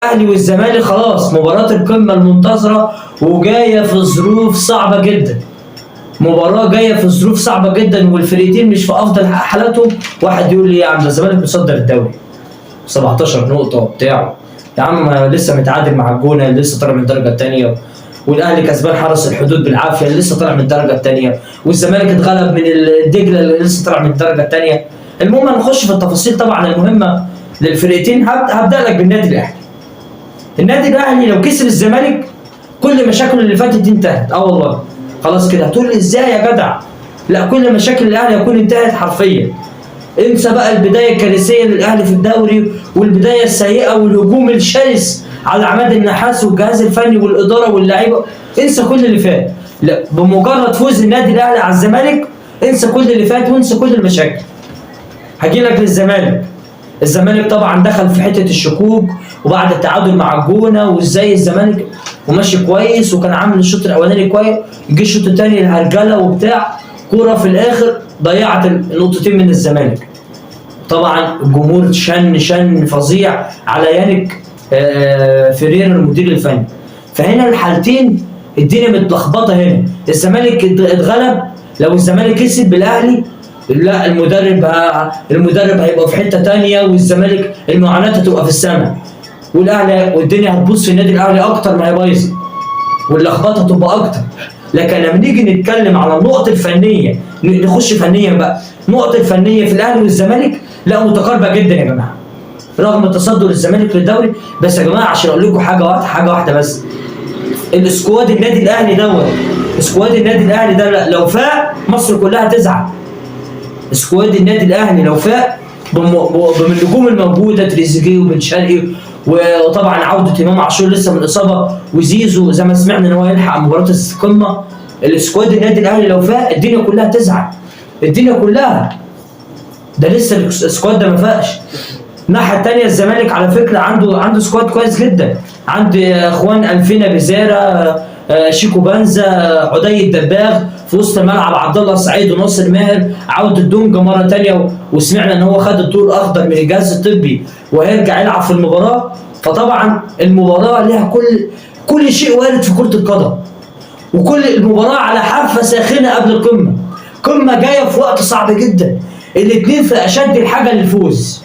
الاهلي والزمالك خلاص مباراه القمه المنتظره، وجايه في ظروف صعبه جدا. مباراه جايه في ظروف صعبه جدا، والفريقين مش في افضل حالاتهم. واحد يقول لي يا عم ده الزمالك متصدر الدوري 17 نقطه وبتاع. يا عم ما لسه متعادل مع الجونه اللي لسه طالع من الدرجه الثانيه، والاهلي كسبان حرس الحدود بالعافيه اللي لسه طالع من الدرجه الثانيه، والزمالك اتغلب من الدجله اللي لسه طالع من الدرجه الثانيه. المهم هنخش في التفاصيل طبعا المهمه للفرقتين. هبدا لك بالنادي الاهلي. النادي الاهلي لو كسب الزمالك كل مشاكله اللي فاتت دي انتهت. والله خلاص كده. هتقول لي ازاي يا جدع؟ لا، كل مشاكل الاهلي هتكون انتهت حرفيا. انسى بقى البدايه الكارثيه للاهلي في الدوري، والبدايه السيئه، والهجوم الشرس على عماد النحاس والجهاز الفني والاداره واللعيبه. انسى كل اللي فات. لا، بمجرد فوز النادي الاهلي على الزمالك انسى كل اللي فات وانسى كل المشاكل. هجي لك للزمالك. الزمالك طبعا دخل في حته الشكوك، وبعد التعادل مع الجونه وازاي الزمالك وماشي كويس وكان عامل الشوط الاولاني كويس، يجي الشوط الثاني الهرجله وبتاع، كوره في الاخر ضيعت النقطتين من الزمالك. طبعا الجمهور شن فظيع على يانك فيريرا المدير الفني. فهنا الحالتين الدنيا متلخبطه. هنا الزمالك اتغلب. لو الزمالك كسب بالاهلي لا، المدرب هيبقى في حته ثانيه، والزمالك المعاناه هتبقى في السماء، والاهلي والدنيا هتبوظ في النادي الاهلي اكتر ما هي بايظه، واللخبطه هتبقى اكتر. لكن لما نيجي نتكلم على النقط الفنيه، نخش فنيا بقى. النقط الفنيه في الاهلي والزمالك لا متقاربه جدا يا جماعه، رغم تصدر الزمالك للدوري. بس يا جماعه عشان اقول لكم حاجه واحده بس، السكواد النادي الاهلي سكواد النادي الاهلي ده لو فاق مصر كلها تزعل. سكواد النادي الاهلي لو فاق بالنجوم الموجوده، تريزيجيه وبن شرقي، وطبعا عوده امام عاشور لسه من الاصابه، وزيزو زي ما سمعنا ان هو يلحق مباراه القمه. السكواد النادي الاهلي لو فاق الدنيا كلها تزعل، الدنيا كلها. ده لسه السكواد ده ما فاقش. الناحيه الثانيه الزمالك على فكره عنده سكواد كويس جدا. عند اخوان الفينا بزيرة، شيكو بنزا، عدي الدباغ في وسط الملعب، عبد الله السعيد وناصر ماهر، عوده دونجا مره ثانيه، وسمعنا ان هو خد الضوء الاخضر من الجهاز الطبي وهيرجع يلعب في المباراه. فطبعا المباراه لها كل شيء وارد في كره القدم، وكل المباراه على حافه ساخنه قبل القمه. قمه جايه في وقت صعب جدا، الاثنين في اشد الحاجه للفوز.